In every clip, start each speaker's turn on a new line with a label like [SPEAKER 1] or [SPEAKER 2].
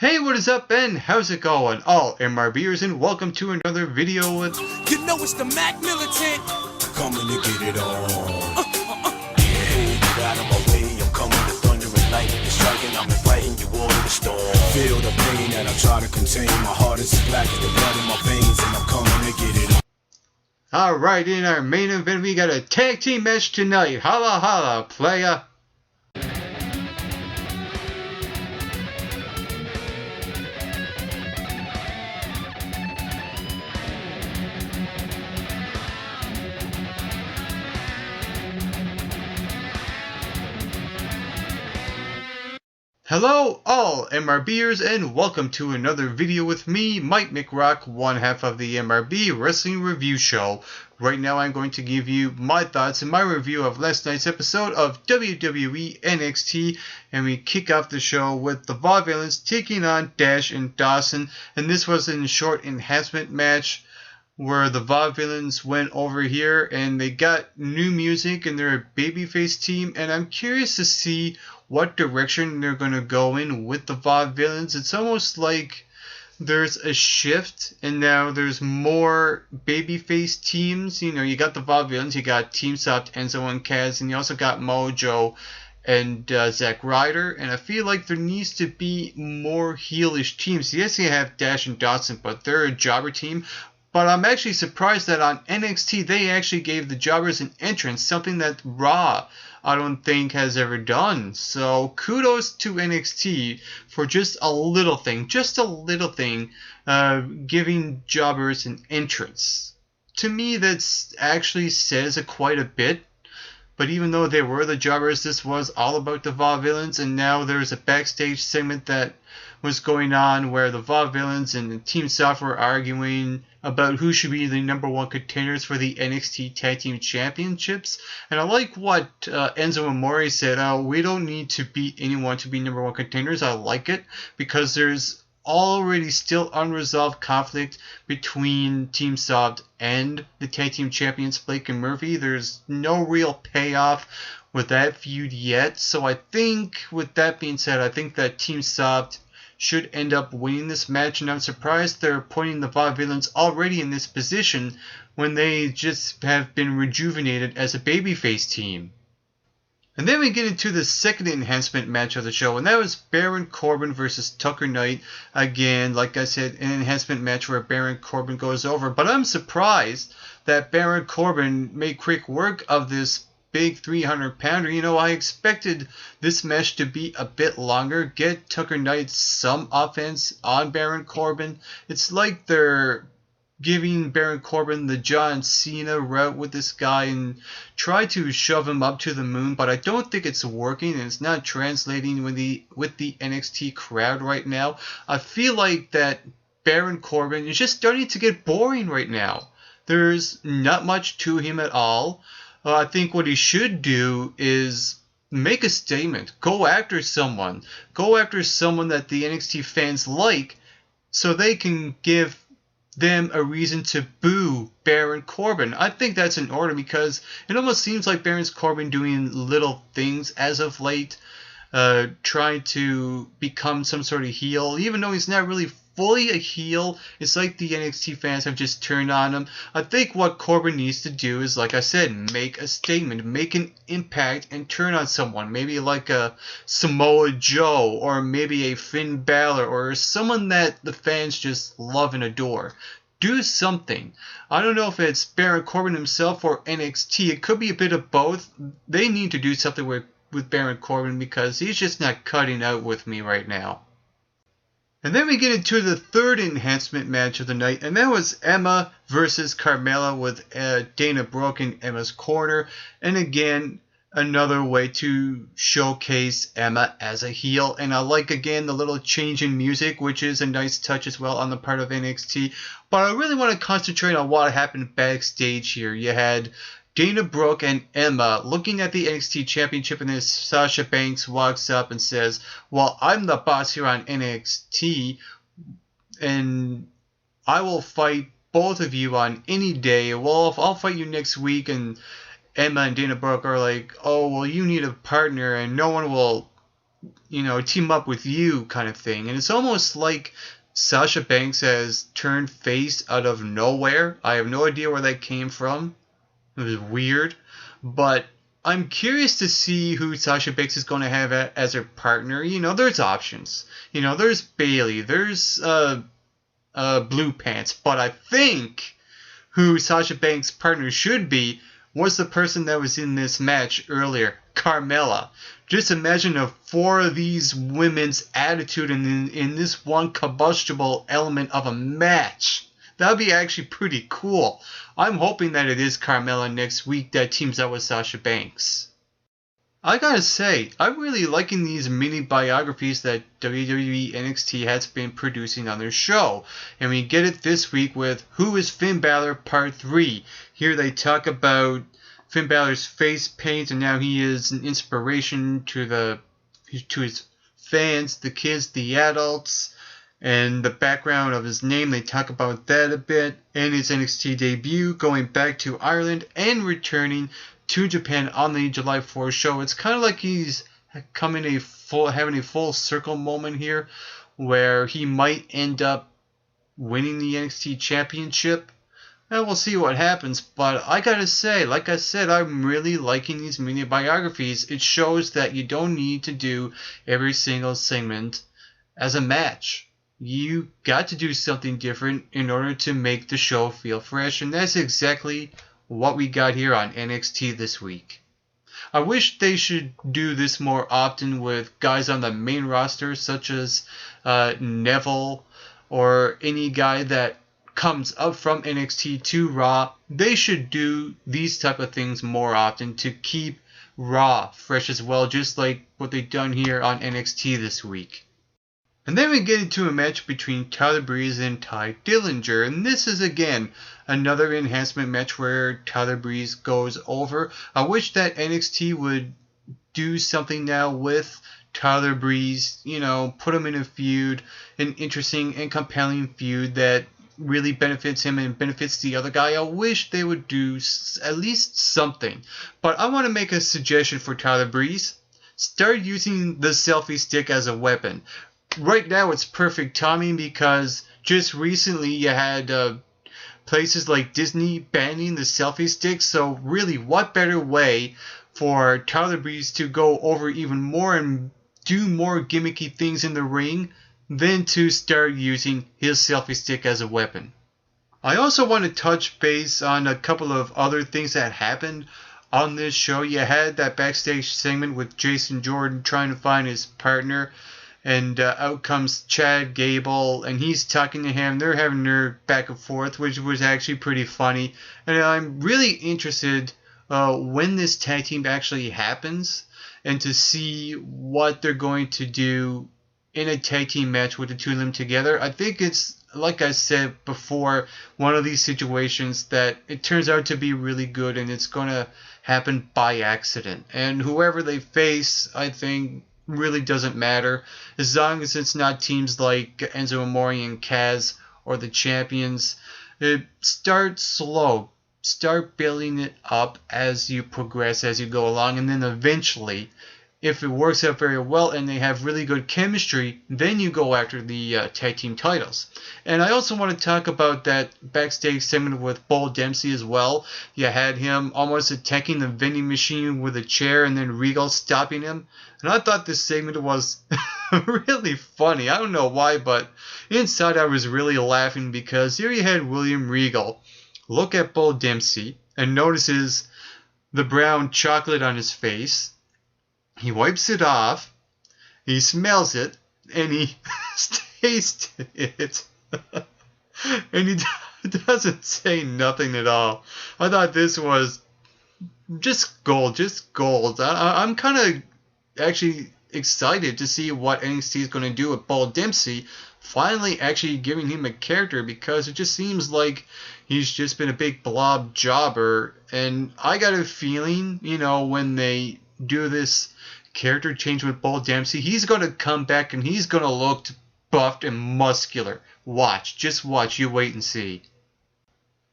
[SPEAKER 1] Hey, what is up, and how's it going? All MRBers, and welcome to another video with...
[SPEAKER 2] You know it's the Mac Militant.
[SPEAKER 3] Coming to get it on. Hey, get out of my way. I'm coming to thunder and lightning. It's striking, I'm inviting you all to the storm. Feel the pain that I try to contain. My heart is as black as the blood in my veins, and I'm coming to get it on.
[SPEAKER 1] Alright, in our main event, we got a tag team match tonight. Holla holla, playa. Hello all MRBers, and welcome to another video with me, Mike McRock, one half of the MRB Wrestling Review Show. Right now I'm going to give you my thoughts and my review of last night's episode of WWE NXT, and we kick off the show with the Vaudevillians taking on Dash and Dawson, and this was a short enhancement match where the Vaudevillians went over here and they got new music and they're a babyface team, and I'm curious to see what direction they're going to go in with the Vaudevillians. It's almost like there's a shift and now there's more babyface teams. You know, you got the Vaudevillians, you got Team Soft, Enzo and Kaz, and you also got Mojo and Zack Ryder, and I feel like there needs to be more heelish teams. Yes, you have Dash and Dawson, but they're a jobber team. But I'm actually surprised that on NXT they actually gave the jobbers an entrance, something that Raw I don't think has ever done. So kudos to NXT for just a little thing, giving jobbers an entrance. To me, that's actually says quite a bit. But even though they were the jobbers, this was all about the Vaudevillians, and now there's a backstage segment that was going on where the Vaudevillians and the Team Soft were arguing about who should be the number one contenders for the NXT Tag Team Championships. And I like what Enzo Amore said. We don't need to beat anyone to be number one contenders. I like it because there's already still unresolved conflict between Team Soft and the Tag Team Champions Blake and Murphy. There's no real payoff with that feud yet. So I think, with that being said, I think that Team Soft should end up winning this match, and I'm surprised they're putting the Vaudevillians already in this position when they just have been rejuvenated as a babyface team. And then we get into the second enhancement match of the show, and that was Baron Corbin versus Tucker Knight. Again, like I said, an enhancement match where Baron Corbin goes over. But I'm surprised that Baron Corbin made quick work of this big 300-pounder. You know, I expected this match to be a bit longer, get Tucker Knight some offense on Baron Corbin. It's like they're giving Baron Corbin the John Cena route with this guy and try to shove him up to the moon, but I don't think it's working and it's not translating with the NXT crowd right now. I feel like that Baron Corbin is just starting to get boring right now. There's not much to him at all. I think what he should do is make a statement. Go after someone. Go after someone that the NXT fans like so they can give them a reason to boo Baron Corbin. I think that's in order because it almost seems like Baron Corbin doing little things as of late, trying to become some sort of heel, even though he's not really fully a heel. It's like the NXT fans have just turned on him. I think what Corbin needs to do is, like I said, make a statement, make an impact, and turn on someone. Maybe like a Samoa Joe, or maybe a Finn Balor, or someone that the fans just love and adore. Do something. I don't know if it's Baron Corbin himself or NXT. It could be a bit of both. They need to do something with Baron Corbin because he's just not cutting out with me right now. And then we get into the third enhancement match of the night, and that was Emma versus Carmella with Dana Brooke in Emma's corner. And again, another way to showcase Emma as a heel. And I like, again, the little change in music, which is a nice touch as well on the part of NXT. But I really want to concentrate on what happened backstage here. You had Dana Brooke and Emma looking at the NXT Championship, and then Sasha Banks walks up and says, well, I'm the boss here on NXT, and I will fight both of you on any day. Well, I'll fight you next week. And Emma and Dana Brooke are like, oh, well, you need a partner, and no one will team up with you kind of thing. And it's almost like Sasha Banks has turned face out of nowhere. I have no idea where that came from. It was weird. But I'm curious to see who Sasha Banks is going to have as her partner. There's options. There's Bayley. There's Blue Pants. But I think who Sasha Banks' partner should be was the person that was in this match earlier, Carmella. Just imagine if 4 of these women's attitude in this one combustible element of a match. That would be actually pretty cool. I'm hoping that it is Carmella next week that teams up with Sasha Banks. I gotta say, I'm really liking these mini biographies that WWE NXT has been producing on their show. And we get it this week with Who is Finn Balor Part 3. Here they talk about Finn Balor's face paint and now he is an inspiration to his fans, the kids, the adults, and the background of his name. They talk about that a bit, and his NXT debut, going back to Ireland and returning to Japan on the July 4th show. It's kind of like he's having a full circle moment here, where he might end up winning the NXT championship. And we'll see what happens, but I gotta say, like I said, I'm really liking these mini biographies. It shows that you don't need to do every single segment as a match. You got to do something different in order to make the show feel fresh, and that's exactly what we got here on NXT this week. I wish they should do this more often with guys on the main roster, such as Neville or any guy that comes up from NXT to Raw. They should do these type of things more often to keep Raw fresh as well, just like what they've done here on NXT this week. And then we get into a match between Calabrese and Ty Dillinger, and this is again another enhancement match where Calabrese goes over. I wish that NXT would do something now with Calabrese, put him in a feud, an interesting and compelling feud that really benefits him and benefits the other guy. I wish they would do at least something. But I want to make a suggestion for Calabrese. Start using the selfie stick as a weapon. Right now it's perfect timing because just recently you had places like Disney banning the selfie stick. So really, what better way for Calabrese to go over even more and do more gimmicky things in the ring than to start using his selfie stick as a weapon. I also want to touch base on a couple of other things that happened on this show. You had that backstage segment with Jason Jordan trying to find his partner, and out comes Chad Gable, and he's talking to him. They're having their back and forth, which was actually pretty funny. And I'm really interested when this tag team actually happens, and to see what they're going to do in a tag team match with the two of them together. I think it's, like I said before, one of these situations that it turns out to be really good, and it's going to happen by accident. And whoever they face, I think, really doesn't matter, as long as it's not teams like Enzo Amore and Kaz or the Champions. Start slow. Start building it up as you progress, as you go along, and then eventually, if it works out very well and they have really good chemistry, then you go after the tag team titles. And I also want to talk about that backstage segment with Bull Dempsey as well. You had him almost attacking the vending machine with a chair and then Regal stopping him. And I thought this segment was really funny. I don't know why, but inside I was really laughing because here you had William Regal look at Bull Dempsey and notices the brown chocolate on his face. He wipes it off, he smells it, and he tastes it. And he doesn't say nothing at all. I thought this was just gold. I'm kind of actually excited to see what NXT is going to do with Bull Dempsey, finally actually giving him a character, because it just seems like he's just been a big blob jobber. And I got a feeling, when they do this character change with Bull Dempsey, he's going to come back and he's going to look buffed and muscular. Just watch, you wait and see.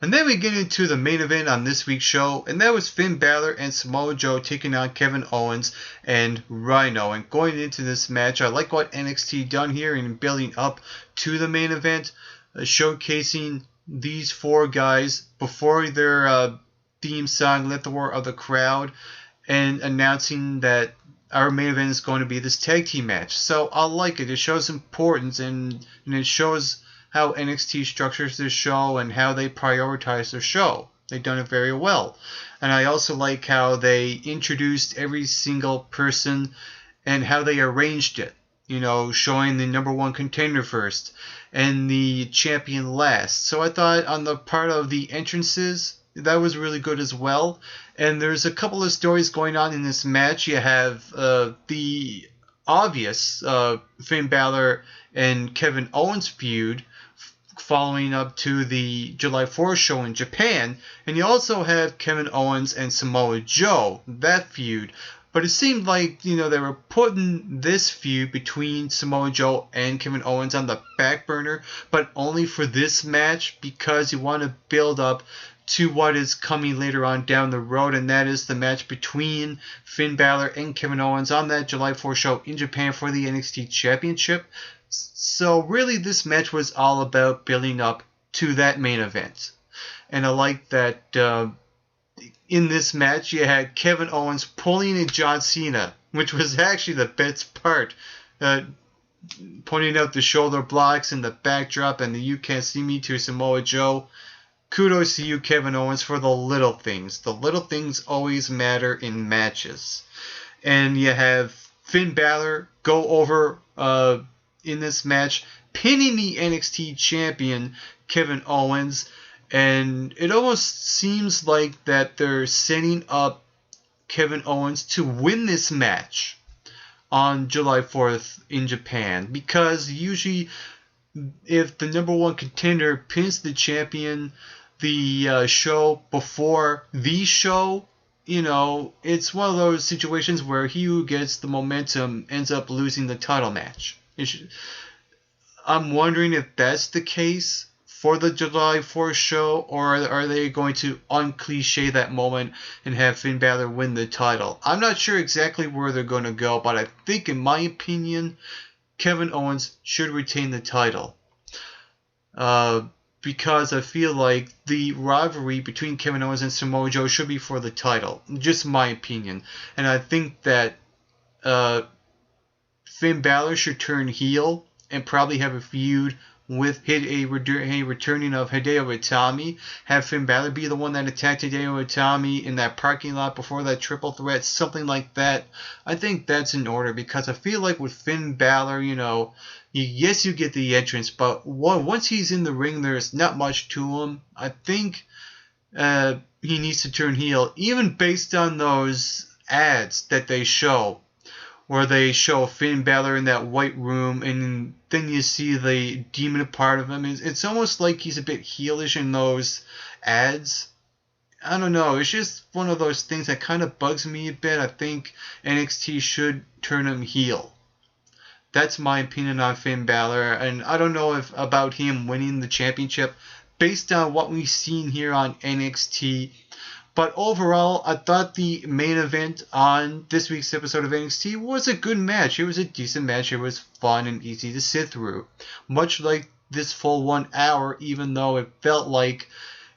[SPEAKER 1] And then we get into the main event on this week's show, and that was Finn Balor and Samoa Joe taking on Kevin Owens and Rhino. And going into this match, I like what NXT done here in building up to the main event, showcasing these four guys before their theme song, Let the War of the Crowd, and announcing that our main event is going to be this tag team match. So I like it. It shows importance, and it shows how NXT structures their show and how they prioritize their show. They've done it very well. And I also like how they introduced every single person and how they arranged it. You know, showing the number one contender first and the champion last. So I thought on the part of the entrances, that was really good as well. And there's a couple of stories going on in this match. You have the obvious Finn Balor and Kevin Owens feud following up to the July 4th show in Japan. And you also have Kevin Owens and Samoa Joe, that feud. But it seemed like, you know, they were putting this feud between Samoa Joe and Kevin Owens on the back burner, but only for this match because you want to build up to what is coming later on down the road, and that is the match between Finn Balor and Kevin Owens on that July 4th show in Japan for the NXT Championship. So really this match was all about building up to that main event. And I like that in this match you had Kevin Owens pulling a John Cena, which was actually the best part. Pointing out the shoulder blocks and the backdrop and the "You Can't See Me" to Samoa Joe. Kudos to you, Kevin Owens, for the little things. The little things always matter in matches. And you have Finn Balor go over in this match, pinning the NXT champion, Kevin Owens. And it almost seems like that they're setting up Kevin Owens to win this match on July 4th in Japan. Because usually if the number one contender pins the champion the show before the show, you know, it's one of those situations where he who gets the momentum ends up losing the title match. I'm wondering if that's the case for the July 4th show, or are they going to uncliche that moment and have Finn Balor win the title? I'm not sure exactly where they're going to go, but I think, in my opinion, Kevin Owens should retain the title. Because I feel like the rivalry between Kevin Owens and Samoa Joe should be for the title. Just my opinion. And I think that Finn Balor should turn heel and probably have a feud with a returning of Hideo Itami. Have Finn Balor be the one that attacked Hideo Itami in that parking lot before that triple threat, something like that. I think that's in order, because I feel like with Finn Balor, you know, yes, you get the entrance, but once he's in the ring, there's not much to him. I think he needs to turn heel, even based on those ads that they show, where they show Finn Balor in that white room, and then you see the demon part of him. It's almost like he's a bit heelish in those ads. I don't know. It's just one of those things that kind of bugs me a bit. I think NXT should turn him heel. That's my opinion on Finn Balor, and I don't know if about him winning the championship based on what we've seen here on NXT. But overall, I thought the main event on this week's episode of NXT was a good match. It was a decent match. It was fun and easy to sit through. Much like this full 1 hour, even though it felt like,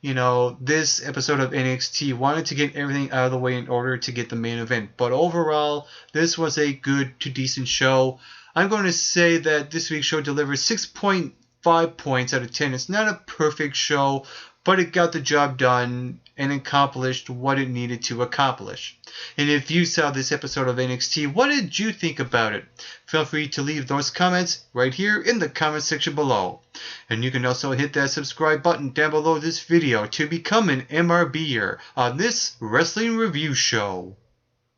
[SPEAKER 1] you know, this episode of NXT wanted to get everything out of the way in order to get the main event. But overall, this was a good to decent show. I'm going to say that this week's show delivered 6.5 points out of 10. It's not a perfect show, but it got the job done and accomplished what it needed to accomplish. And if you saw this episode of NXT, what did you think about it? Feel free to leave those comments right here in the comment section below. And you can also hit that subscribe button down below this video to become an MRBer on this wrestling review show.